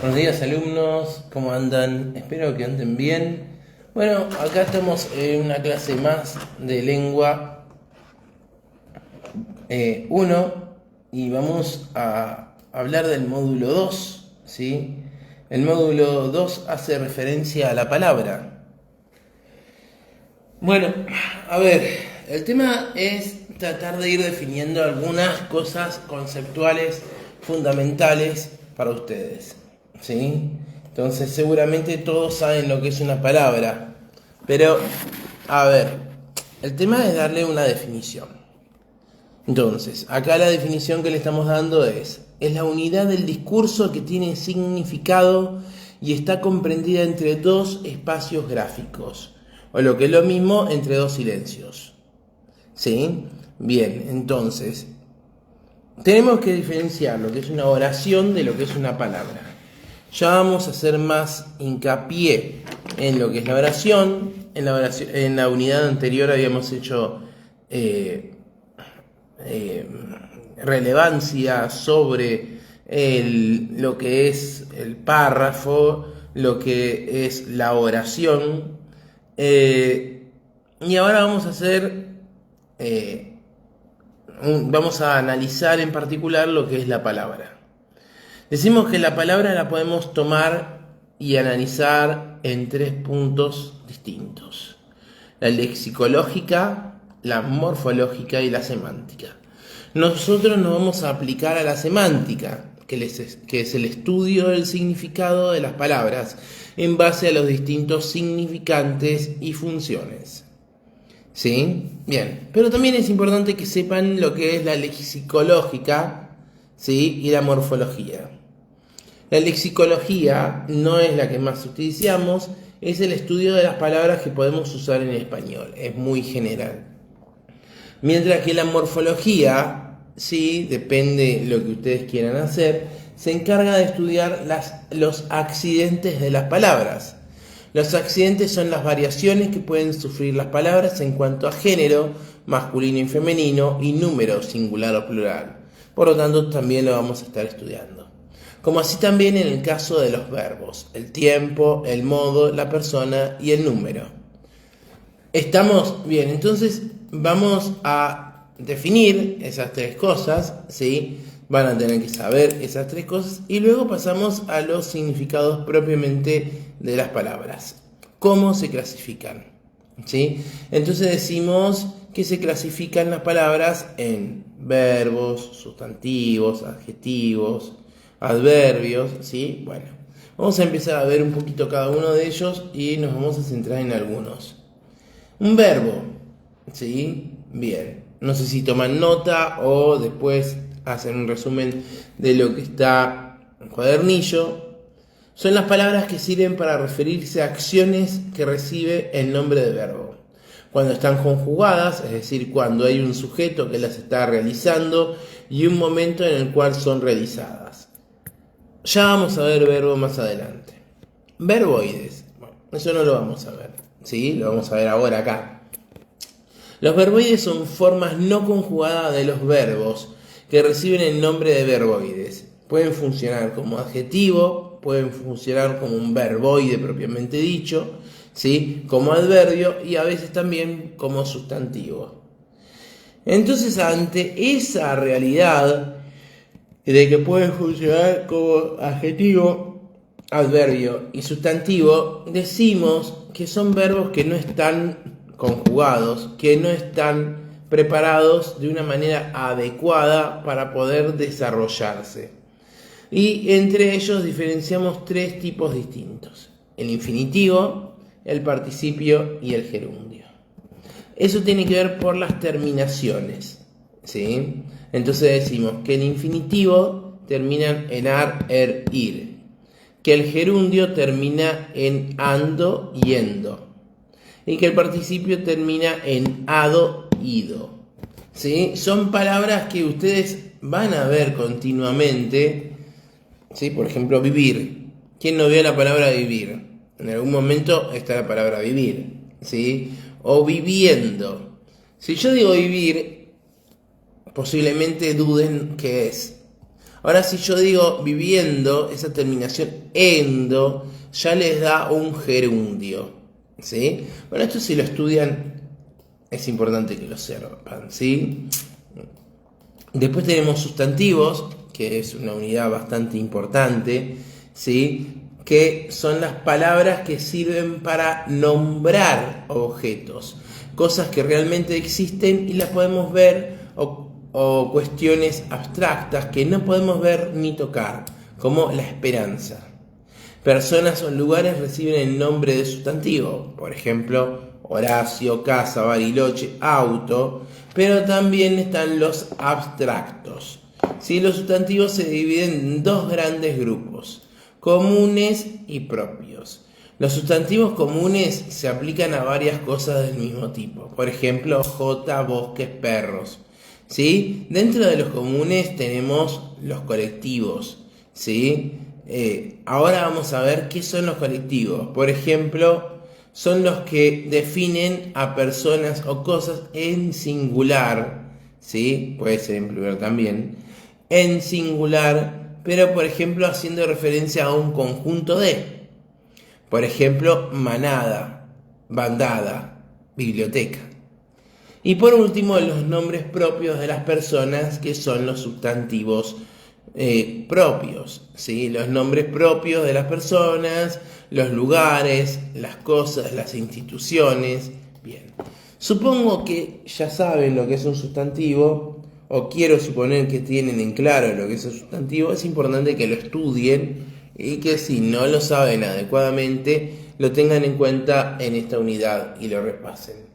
Buenos días alumnos, ¿cómo andan? Espero que anden bien. Bueno, acá estamos en una clase más de lengua 1 y vamos a hablar del módulo 2, ¿sí? El módulo 2 hace referencia a la palabra. Bueno, a ver, el tema es tratar de ir definiendo algunas cosas conceptuales fundamentales para ustedes, ¿sí? Entonces seguramente todos saben lo que es una palabra, pero a ver, el tema es darle una definición. Entonces, acá la definición que le estamos dando es la unidad del discurso que tiene significado y está comprendida entre dos espacios gráficos, o lo que es lo mismo, entre dos silencios. ¿Sí? Bien, entonces, tenemos que diferenciar lo que es una oración de lo que es una palabra. Ya vamos a hacer más hincapié en lo que es la oración. En la unidad anterior habíamos hecho relevancia sobre lo que es el párrafo, lo que es la oración. Y ahora vamos a hacer, vamos a analizar en particular lo que es la palabra. Decimos que la palabra la podemos tomar y analizar en tres puntos distintos: la lexicológica, la morfológica y la semántica. Nosotros nos vamos a aplicar a la semántica, que es el estudio del significado de las palabras en base a los distintos significantes y funciones. ¿Sí? Bien, pero también es importante que sepan lo que es la lexicológica, ¿sí? Y la morfología. La lexicología no es la que más utilizamos, es el estudio de las palabras que podemos usar en español, es muy general. Mientras que la morfología, sí, depende de lo que ustedes quieran hacer, se encarga de estudiar los accidentes de las palabras. Los accidentes son las variaciones que pueden sufrir las palabras en cuanto a género, masculino y femenino, y número, singular o plural. Por lo tanto, también lo vamos a estar estudiando. Como así también en el caso de los verbos: el tiempo, el modo, la persona y el número. ¿Estamos bien? Entonces vamos a definir esas tres cosas, ¿sí? Van a tener que saber esas tres cosas y luego pasamos a los significados propiamente de las palabras. ¿Cómo se clasifican? ¿Sí? Entonces decimos que se clasifican las palabras en verbos, sustantivos, adjetivos, adverbios, ¿sí? Bueno, vamos a empezar a ver un poquito cada uno de ellos y nos vamos a centrar en algunos. Un verbo, ¿sí? Bien, no sé si toman nota o después hacen un resumen de lo que está en el cuadernillo. Son las palabras que sirven para referirse a acciones que recibe el nombre de verbo. Cuando están conjugadas, es decir, cuando hay un sujeto que las está realizando y un momento en el cual son realizadas. Ya vamos a ver verbo más adelante. Verboides, bueno, eso no lo vamos a ver, ¿sí? Lo vamos a ver ahora acá. Los verboides son formas no conjugadas de los verbos que reciben el nombre de verboides. Pueden funcionar como adjetivo, pueden funcionar como un verboide propiamente dicho, ¿sí? Como adverbio y a veces también como sustantivo. Entonces, ante esa realidad de que pueden funcionar como adjetivo, adverbio y sustantivo, decimos que son verbos que no están conjugados, que no están preparados de una manera adecuada para poder desarrollarse. Y entre ellos diferenciamos tres tipos distintos: el infinitivo, el participio y el gerundio. Eso tiene que ver por las terminaciones, ¿sí? Entonces decimos que el infinitivo termina en ar, er, ir, que el gerundio termina en ando, yendo, y que el participio termina en ado, ido, ¿sí? Son palabras que ustedes van a ver continuamente, ¿sí? Por ejemplo, vivir. ¿Quién no vio la palabra vivir? En algún momento está la palabra vivir, ¿sí? O viviendo. Si yo digo vivir, posiblemente duden qué es. Ahora, si yo digo viviendo, esa terminación endo ya les da un gerundio, ¿sí? Bueno, esto si lo estudian es importante que lo sepan, ¿sí? Después tenemos sustantivos, que es una unidad bastante importante, ¿sí? Que son las palabras que sirven para nombrar objetos, cosas que realmente existen y las podemos ver, o cuestiones abstractas que no podemos ver ni tocar, como la esperanza. Personas o lugares reciben el nombre de sustantivo, por ejemplo, Horacio, casa, Bariloche, auto, pero también están los abstractos. ¿Sí? Los sustantivos se dividen en dos grandes grupos, comunes y propios. Los sustantivos comunes se aplican a varias cosas del mismo tipo, por ejemplo, jota, bosques, perros. ¿Sí? Dentro de los comunes tenemos los colectivos, ¿sí? Ahora vamos a ver qué son los colectivos. Por ejemplo, son los que definen a personas o cosas en singular, ¿sí? Puede ser en plural también, en singular, pero por ejemplo haciendo referencia a un conjunto de, por ejemplo, manada, bandada, biblioteca. Y por último, los nombres propios de las personas, que son los sustantivos propios, ¿sí? Los nombres propios de las personas, los lugares, las cosas, las instituciones. Bien, supongo que ya saben lo que es un sustantivo, o quiero suponer que tienen en claro lo que es un sustantivo. Es importante que lo estudien y que si no lo saben adecuadamente, lo tengan en cuenta en esta unidad y lo repasen.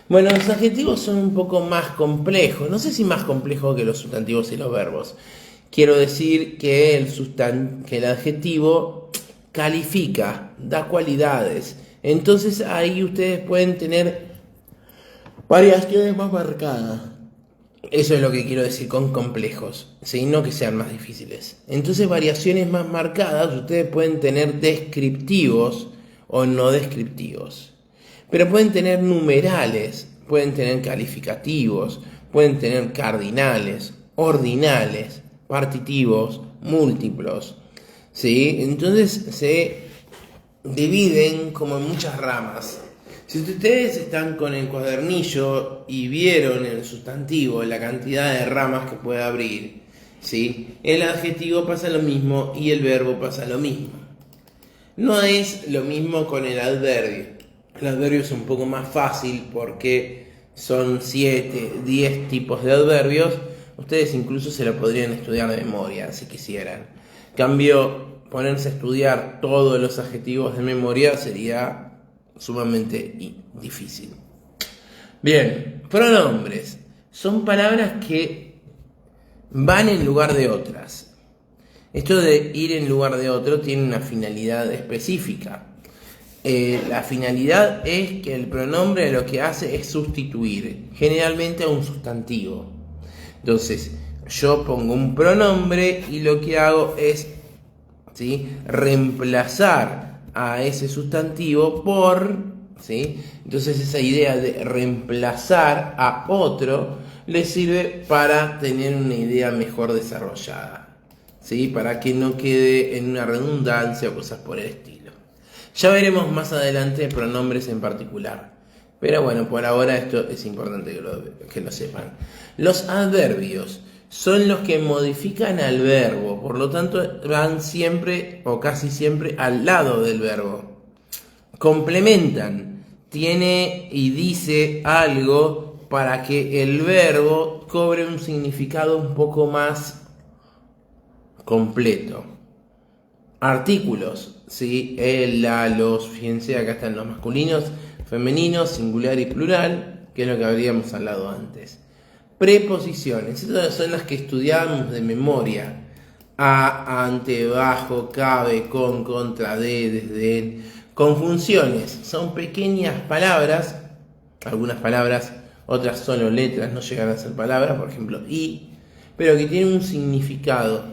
Bueno, los adjetivos son un poco más complejos, no sé si más complejos que los sustantivos y los verbos. Quiero decir que el adjetivo califica, da cualidades. Entonces ahí ustedes pueden tener variaciones más marcadas. Eso es lo que quiero decir con complejos, ¿sí? No que sean más difíciles. Entonces, variaciones más marcadas, ustedes pueden tener descriptivos o no descriptivos. Pero pueden tener numerales, pueden tener calificativos, pueden tener cardinales, ordinales, partitivos, múltiplos, ¿sí? Entonces se dividen como en muchas ramas. Si ustedes están con el cuadernillo y vieron el sustantivo, la cantidad de ramas que puede abrir, ¿sí? El adjetivo pasa lo mismo y el verbo pasa lo mismo. No es lo mismo con el adverbio. El adverbio es un poco más fácil porque son 7, 10 tipos de adverbios. Ustedes incluso se lo podrían estudiar de memoria si quisieran. En cambio, ponerse a estudiar todos los adjetivos de memoria sería sumamente difícil. Bien, pronombres. Son palabras que van en lugar de otras. Esto de ir en lugar de otro tiene una finalidad específica. La finalidad es que el pronombre lo que hace es sustituir, generalmente a un sustantivo. Entonces, yo pongo un pronombre y lo que hago es, ¿sí?, reemplazar a ese sustantivo por, ¿sí? Entonces esa idea de reemplazar a otro le sirve para tener una idea mejor desarrollada, ¿sí? Para que no quede en una redundancia o cosas por el estilo. Ya veremos más adelante pronombres en particular. Pero bueno, por ahora esto es importante que lo sepan. Los adverbios son los que modifican al verbo, por lo tanto van siempre o casi siempre al lado del verbo. Complementan, tiene y dice algo para que el verbo cobre un significado un poco más completo. Artículos, ¿sí? El, la, los, fíjense, acá están los masculinos, femeninos, singular y plural, que es lo que habríamos hablado antes. Preposiciones, estas son las que estudiamos de memoria. A, ante, bajo, cabe, con, contra, de, desde, en. Conjunciones, son pequeñas palabras, algunas palabras, otras solo letras, no llegan a ser palabras, por ejemplo, y, pero que tienen un significado,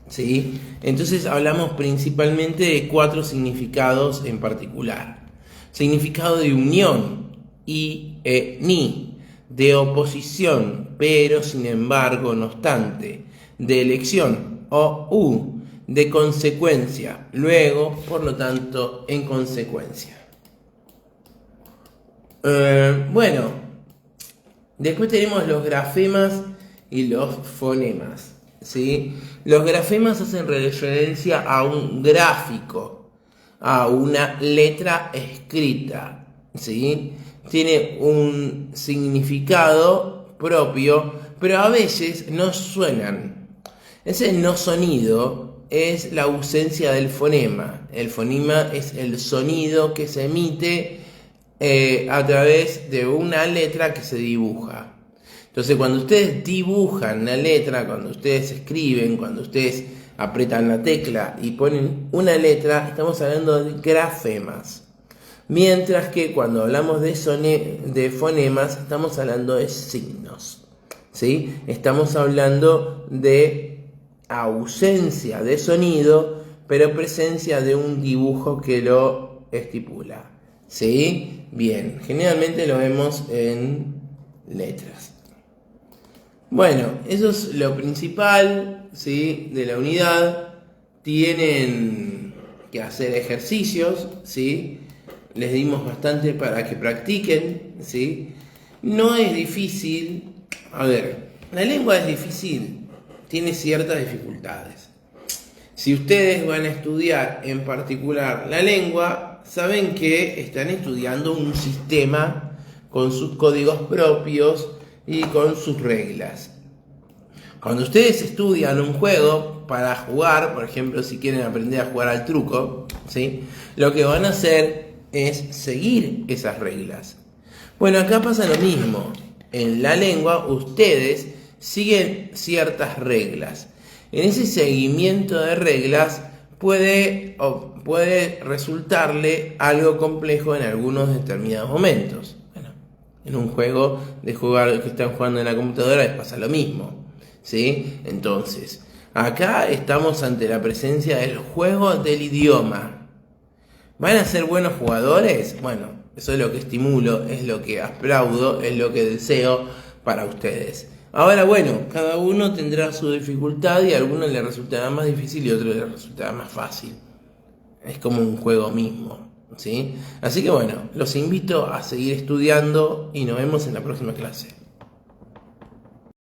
¿sí? Entonces hablamos principalmente de 4 significados en particular. Significado de unión, y, ni. De oposición, pero, sin embargo, no obstante. de elección, o U de consecuencia, luego, por lo tanto, en consecuencia. Bueno, después tenemos los grafemas y los fonemas, ¿sí? Los grafemas hacen referencia a un gráfico, a una letra escrita, ¿sí? Tiene un significado propio, pero a veces no suenan. Ese no sonido es la ausencia del fonema. El fonema es el sonido que se emite a través de una letra que se dibuja. Entonces, cuando ustedes dibujan la letra, cuando ustedes escriben, cuando ustedes apretan la tecla y ponen una letra, estamos hablando de grafemas. Mientras que cuando hablamos de fonemas, estamos hablando de signos, ¿sí? Estamos hablando de ausencia de sonido, pero presencia de un dibujo que lo estipula, ¿sí? Bien, generalmente lo vemos en letras. Bueno, eso es lo principal, ¿sí? De la unidad. Tienen que hacer ejercicios, ¿sí? Les dimos bastante para que practiquen, ¿sí? No es difícil. A ver, la lengua es difícil, tiene ciertas dificultades. Si ustedes van a estudiar en particular la lengua, saben que están estudiando un sistema con sus códigos propios y con sus reglas. Cuando ustedes estudian un juego para jugar, por ejemplo, si quieren aprender a jugar al truco, ¿sí? Lo que van a hacer es seguir esas reglas. Bueno, acá pasa lo mismo. En la lengua ustedes siguen ciertas reglas. En ese seguimiento de reglas puede resultarle algo complejo en algunos determinados momentos. Bueno, en un juego de jugar que están jugando en la computadora les pasa lo mismo, ¿sí? Entonces, acá estamos ante la presencia del juego del idioma. ¿Van a ser buenos jugadores? Bueno, eso es lo que estimulo, es lo que aplaudo, es lo que deseo para ustedes. Ahora, bueno, cada uno tendrá su dificultad y a algunos le resultará más difícil y a otros les resultará más fácil. Es como un juego mismo, ¿sí? Así que bueno, los invito a seguir estudiando y nos vemos en la próxima clase.